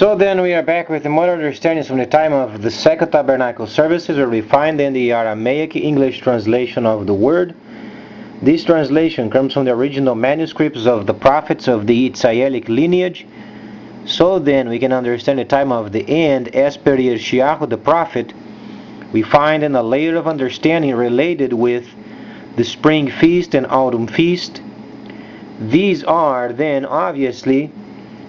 So then we are back with more understandings from the time of the Second Tabernacle services, where we find in the Aramaic English translation of the word. This translation comes from the original manuscripts of the prophets of the Israelic lineage. So then we can understand the time of the end as per Yeshayahu the prophet. We find in a layer of understanding related with the spring feast and autumn feast. These are then obviously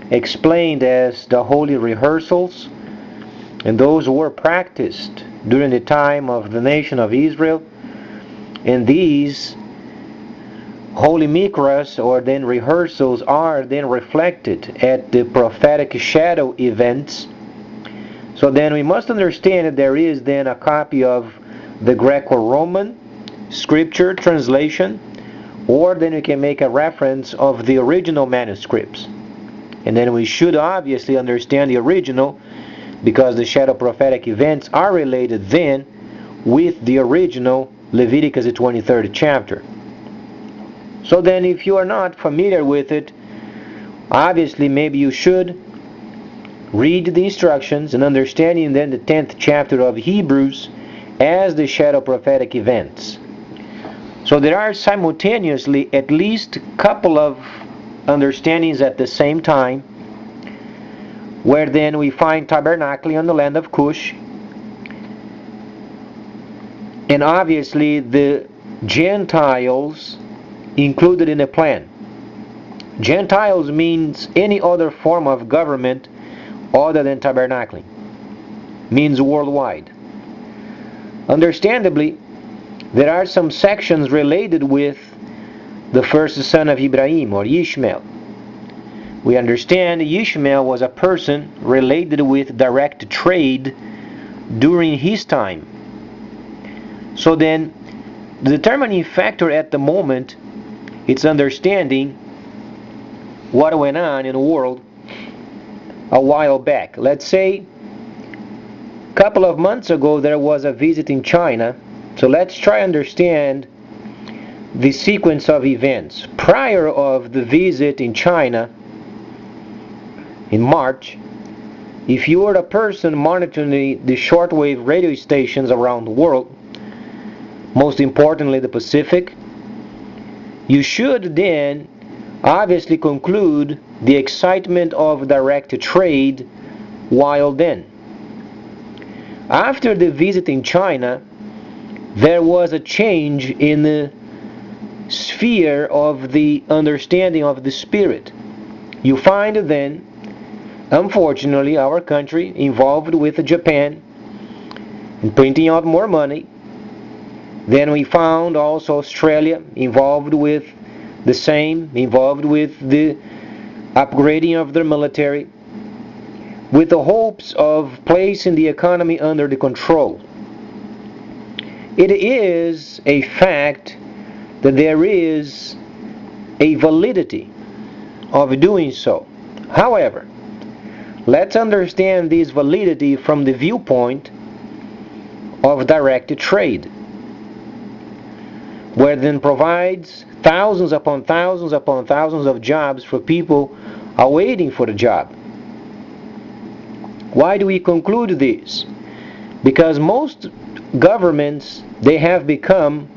explained as the holy rehearsals, and those were practiced during the time of the nation of Israel. And these holy mikras, or then rehearsals, are then reflected at the prophetic shadow events. So then we must understand that there is then a copy of the Greco-Roman scripture translation, or then we can make a reference of the original manuscripts. And then we should obviously understand the original, because the shadow prophetic events are related then with the original Leviticus, the 23rd chapter. So then if you are not familiar with it, obviously maybe you should read the instructions and understanding then the 10th chapter of Hebrews as the shadow prophetic events. So there are simultaneously at least a couple of understandings at the same time, where then we find tabernacling on the land of Cush, and obviously the Gentiles included in the plan. Gentiles means any other form of government other than tabernacling, means worldwide. Understandably, there are some sections related with the first son of Ibrahim, or Ishmael. We understand Ishmael was a person related with direct trade during his time. So then, the determining factor at the moment, it's understanding what went on in the world a while back. Let's say a couple of months ago there was a visit in China. So let's try to understand the sequence of events. Prior of the visit in China in March, if you were a person monitoring the shortwave radio stations around the world, most importantly the Pacific, you should then obviously conclude the excitement of direct trade while then. After the visit in China, there was a change in the sphere of the understanding of the spirit. You find then, unfortunately, our country involved with Japan in printing out more money. Then we found also Australia involved with the same, involved with the upgrading of their military, with the hopes of placing the economy under the control. It is a fact that there is a validity of doing so. However, let's understand this validity from the viewpoint of direct trade, where then provides thousands upon thousands upon thousands of jobs for people awaiting for the job. Why do we conclude this? Because most governments, they have become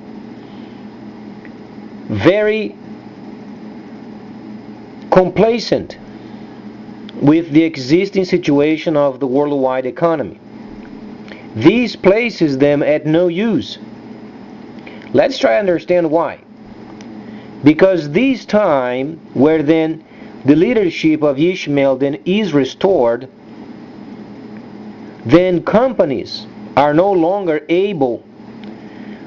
very complacent with the existing situation of the worldwide economy. This places them at no use. Let's try to understand why. Because this time, where then the leadership of Ishmael then is restored, then companies are no longer able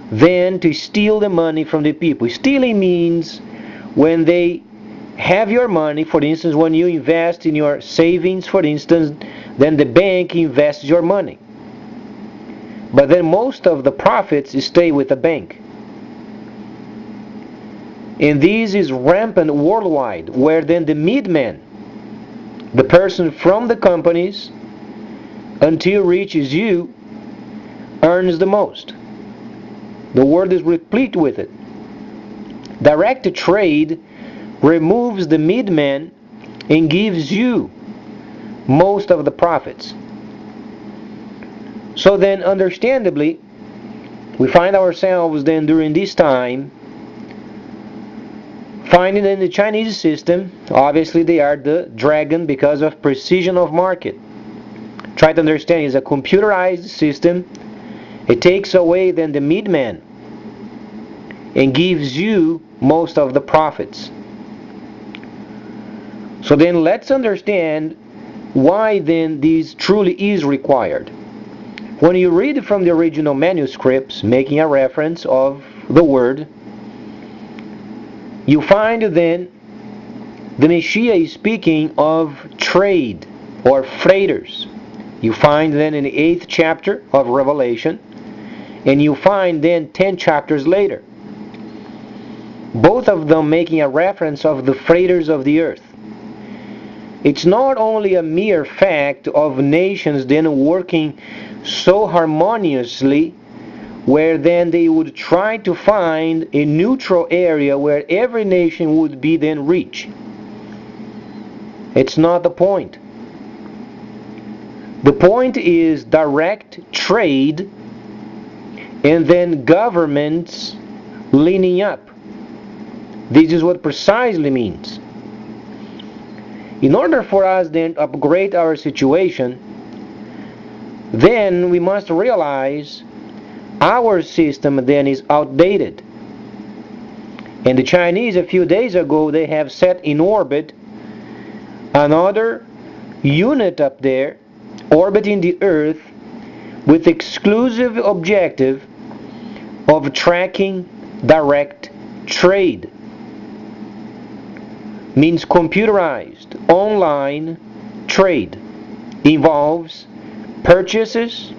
then to steal the money from the people. Stealing means when they have your money, for instance, when you invest in your savings, for instance, then the bank invests your money. But then most of the profits stay with the bank. And this is rampant worldwide, where then the middleman, the person from the companies, until reaches you, earns the most. The world is replete with it. Direct trade removes the middleman and gives you most of the profits. So then, understandably, we find ourselves then during this time finding in the Chinese system, obviously they are the dragon because of precision of market. Try to understand, it's a computerized system. It takes away then the middleman and gives you most of the profits. So then let's understand why then this truly is required. When you read from the original manuscripts making a reference of the word, you find then the Messiah is speaking of trade or freighters. You find then in the 8th chapter of Revelation, and you find then 10 chapters later, both of them making a reference of the freighters of the earth. It's not only a mere fact of nations then working so harmoniously where then they would try to find a neutral area where every nation would be then rich. It's not the point. The point is direct trade and then governments leaning up. This is what precisely means. In order for us then to upgrade our situation, then we must realize our system then is outdated. And the Chinese a few days ago, they have set in orbit another unit up there, orbiting the earth with exclusive objective of tracking direct trade. Means computerized, online trade. Involves purchases,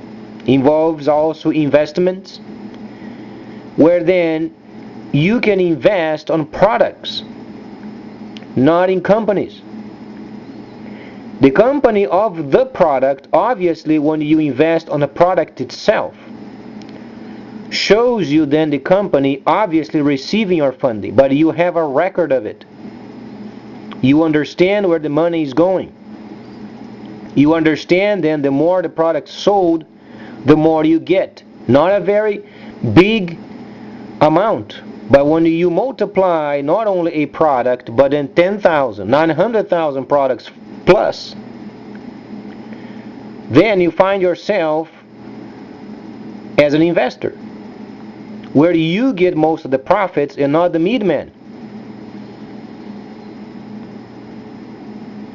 involves also investments, where then you can invest on products, not in companies. The company of the product, obviously when you invest on the product itself, shows you then the company obviously receiving your funding, but you have a record of it. You understand where the money is going. You understand then the more the product sold, the more you get. Not a very big amount, but when you multiply not only a product, but then 10,000, 900,000 products plus, then you find yourself as an investor, where you get most of the profits and not the middleman.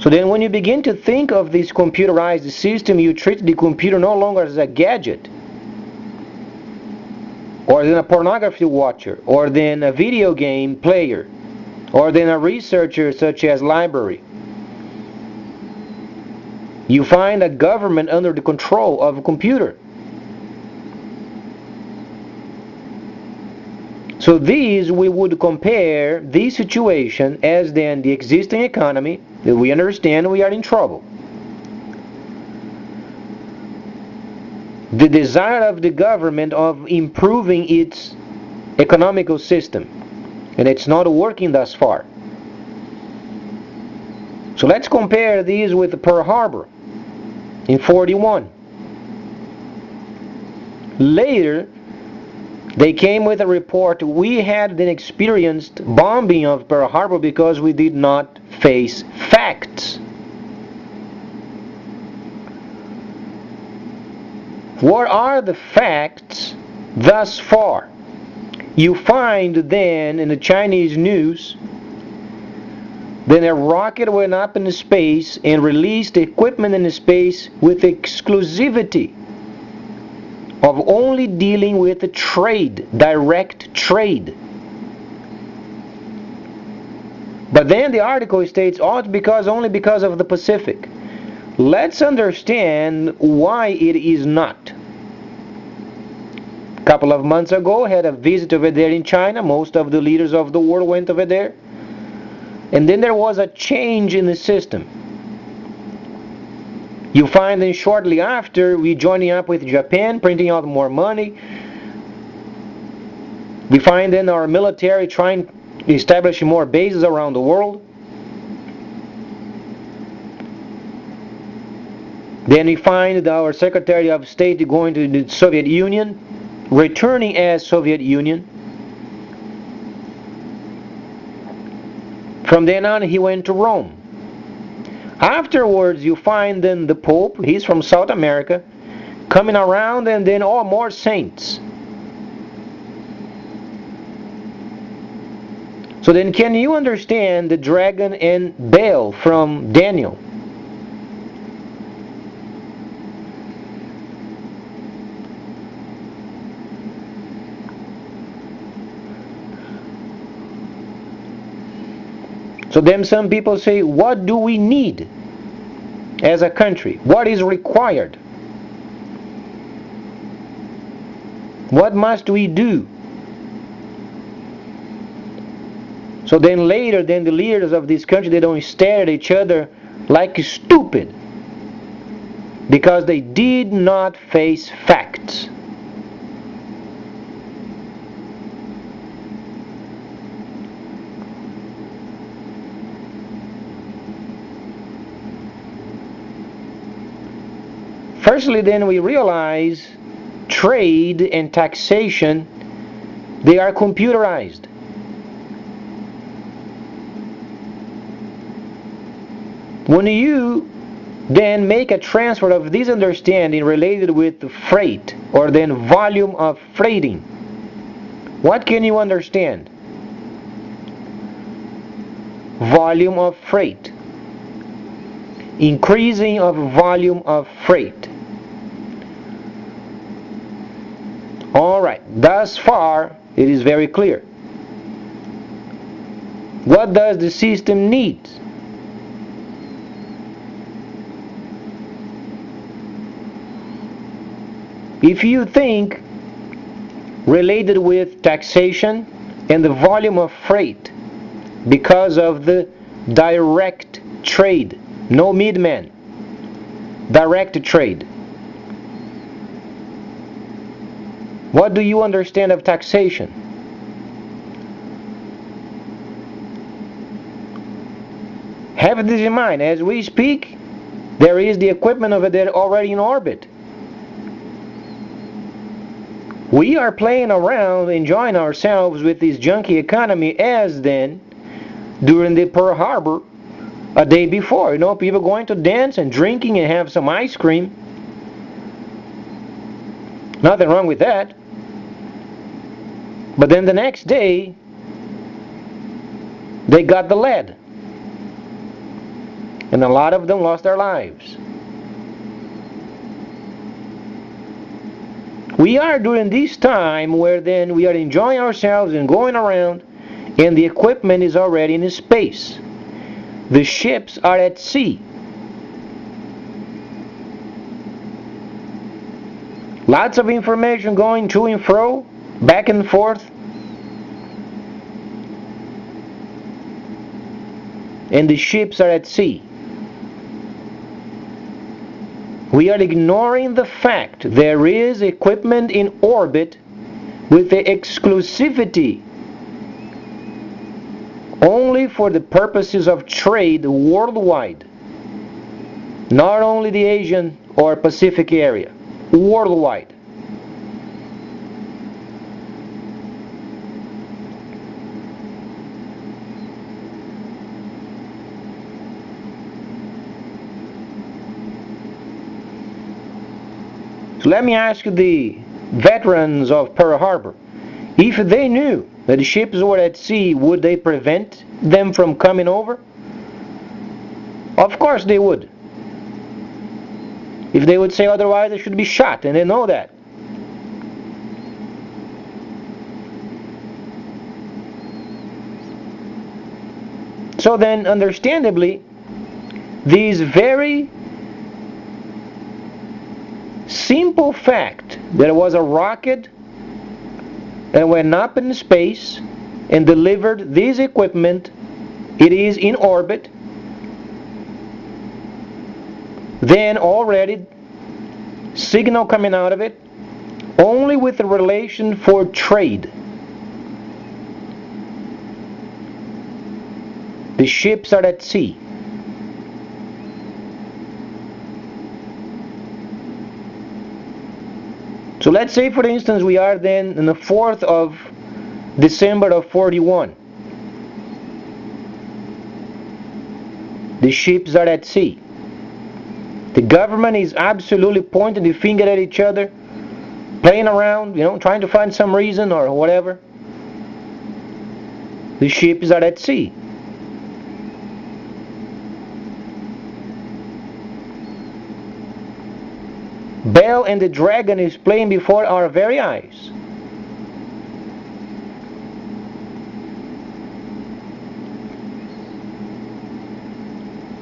So then when you begin to think of this computerized system, you treat the computer no longer as a gadget, or then a pornography watcher, or then a video game player, or then a researcher such as library. You find a government under the control of a computer. So these, we would compare this situation as then the existing economy, that we understand we are in trouble. The desire of the government of improving its economical system, and it's not working thus far. So let's compare these with Pearl Harbor in 41. Later, they came with a report, we had then experienced bombing of Pearl Harbor because we did not face facts. What are the facts thus far? You find then in the Chinese news, then a rocket went up in space and released equipment in space with exclusivity of only dealing with the trade, direct trade. But then the article states, only because of the Pacific. Let's understand why it is not. A couple of months ago, I had a visit over there in China. Most of the leaders of the world went over there. And then there was a change in the system. You find then shortly after, we joining up with Japan, printing out more money. We find then our military trying to establish more bases around the world. Then we find our Secretary of State going to the Soviet Union, returning as Soviet Union. From then on, he went to Rome. Afterwards, you find then the Pope, he's from South America, coming around, and then more saints. So then can you understand the dragon and Baal from Daniel? So then some people say, what do we need as a country? What is required? What must we do? So then later, then the leaders of this country, they don't stare at each other like stupid because they did not face facts. Firstly, then we realize trade and taxation, they are computerized. When you then make a transfer of this understanding related with freight or then volume of freighting, what can you understand? Volume of freight. Increasing of volume of freight. Alright, thus far it is very clear. What does the system need? If you think related with taxation and the volume of freight because of the direct trade, no middleman, direct trade. What do you understand of taxation? Have this in mind. As we speak, there is the equipment of it already in orbit. We are playing around, enjoying ourselves with this junky economy as then, during the Pearl Harbor, a day before. You know, people going to dance and drinking and have some ice cream. Nothing wrong with that. But then the next day, they got the lead. And a lot of them lost their lives. We are during this time where then we are enjoying ourselves and going around, and the equipment is already in space. The ships are at sea. Lots of information going to and fro, back and forth. And the ships are at sea. We are ignoring the fact there is equipment in orbit with the exclusivity only for the purposes of trade worldwide. Not only the Asian or Pacific area, worldwide. So let me ask the veterans of Pearl Harbor, if they knew that the ships were at sea, would they prevent them from coming over? Of course they would. If they would say otherwise, they should be shot, and they know that. So then, understandably, these very simple fact that it was a rocket and went up in space and delivered this equipment, it is in orbit, then already signal coming out of it, only with the relation for trade. The ships are at sea. So let's say, for instance, we are then on the 4th of December of 41. The ships are at sea. The government is absolutely pointing the finger at each other, playing around, trying to find some reason or whatever. The ships are at sea. Bell and the Dragon is playing before our very eyes.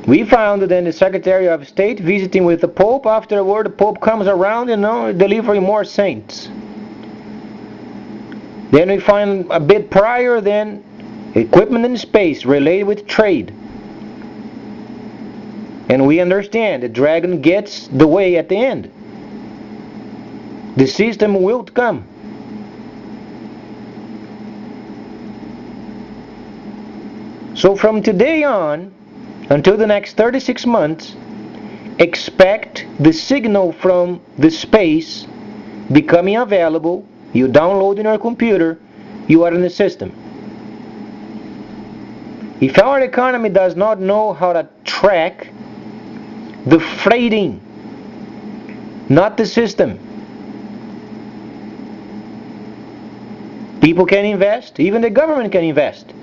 We found then the Secretary of State visiting with the Pope. Afterward, the Pope comes around, delivering more saints. Then we find a bit prior, then equipment in space related with trade. And we understand the Dragon gets the way at the end. The system will come. So from today on, until the next 36 months, expect the signal from the space becoming available. You download in your computer, you are in the system. If our economy does not know how to track the freighting, not the system, people can invest, even the government can invest.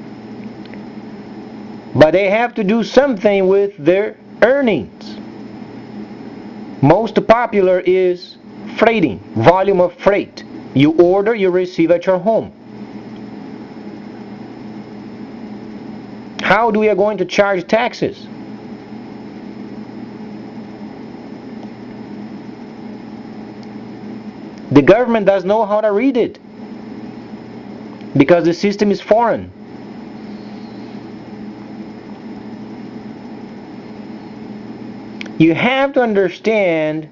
But they have to do something with their earnings. Most popular is freighting, volume of freight. You order, you receive at your home. How do we are going to charge taxes? The government doesn't know how to read it because the system is foreign. You have to understand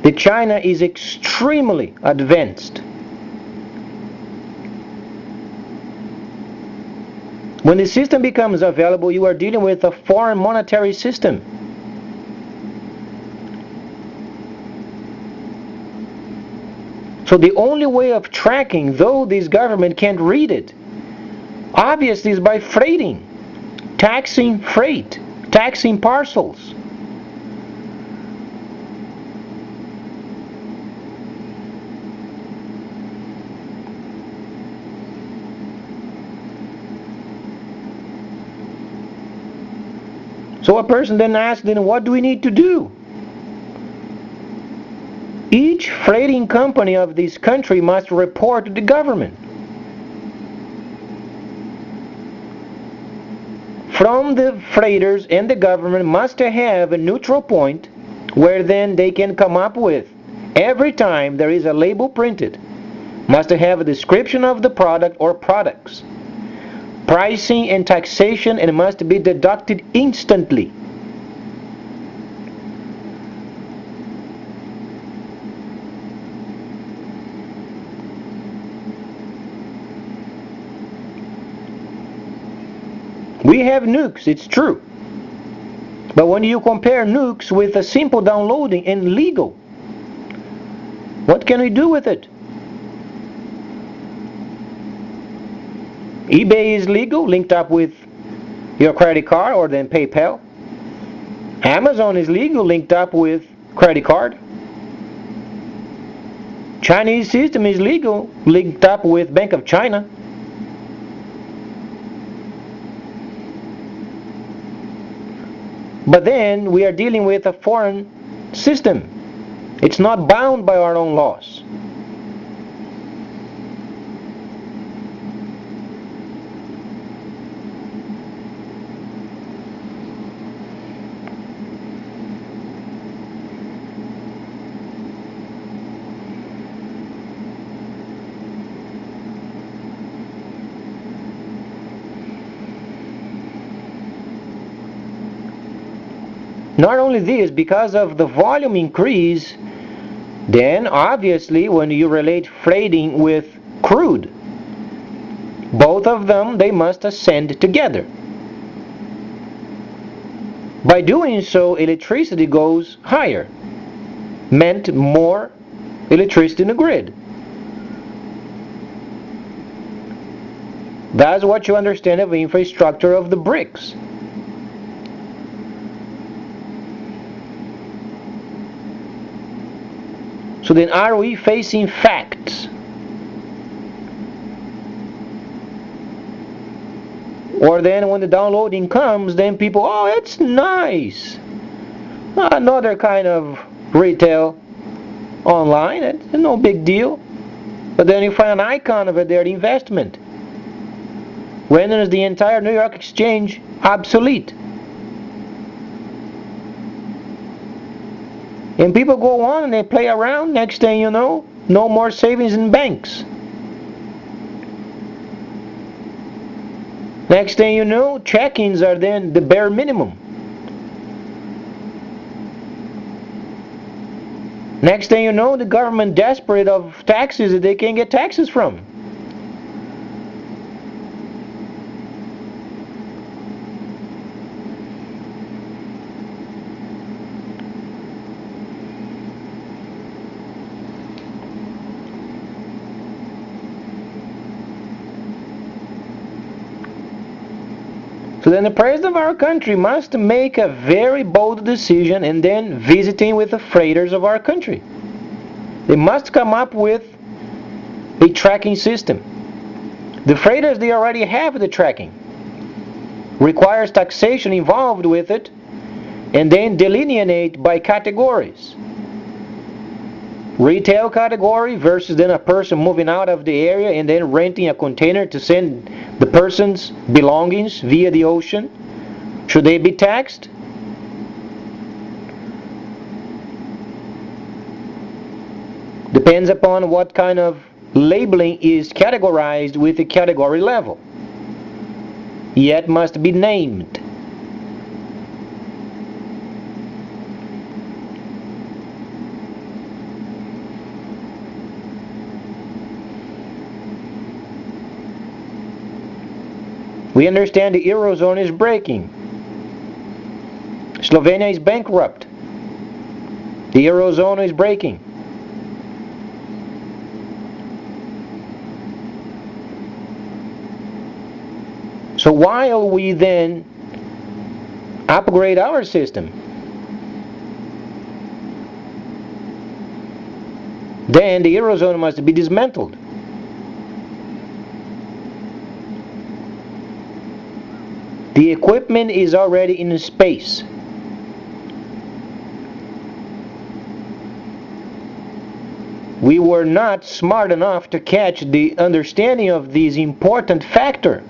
that China is extremely advanced. When the system becomes available, you are dealing with a foreign monetary system. So the only way of tracking, though this government can't read it, obviously is by freighting, taxing freight, taxing parcels. So a person then asks, then what do we need to do? Each freighting company of this country must report to the government. From the freighters and the government must have a neutral point where then they can come up with, every time there is a label printed, must have a description of the product or products, pricing and taxation, and must be deducted instantly. We have nukes, it's true. But when you compare nukes with a simple downloading and legal, what can we do with it? eBay is legal, linked up with your credit card or then PayPal. Amazon is legal, linked up with credit card. Chinese system is legal, linked up with Bank of China. But then we are dealing with a foreign system. It's not bound by our own laws. Not only this, because of the volume increase, then obviously when you relate freighting with crude, both of them, they must ascend together. By doing so, electricity goes higher, meant more electricity in the grid. That's what you understand of infrastructure of the BRICS. So then, are we facing facts? Or then when the downloading comes, then people, oh, it's nice. Another kind of retail online, it's no big deal. But then you find an icon of it there, the investment. Renders the entire New York exchange obsolete. And people go on and they play around, next thing you know, no more savings in banks. Next thing you know, check-ins are then the bare minimum. Next thing you know, the government desperate of taxes that they can't get taxes from. So then the president of our country must make a very bold decision and then visiting with the freighters of our country. They must come up with a tracking system. The freighters, they already have the tracking. Requires taxation involved with it and then delineate by categories. Retail category versus then a person moving out of the area and then renting a container to send the person's belongings via the ocean. Should they be taxed? Depends upon what kind of labeling is categorized with the category level. Yet must be named. We understand the Eurozone is breaking. Slovenia is bankrupt. The Eurozone is breaking. So while we then upgrade our system, then the Eurozone must be dismantled. The equipment is already in space. We were not smart enough to catch the understanding of this important factor.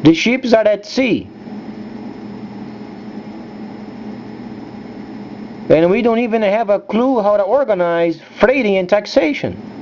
The ships are at sea. And we don't even have a clue how to organize freighting and taxation.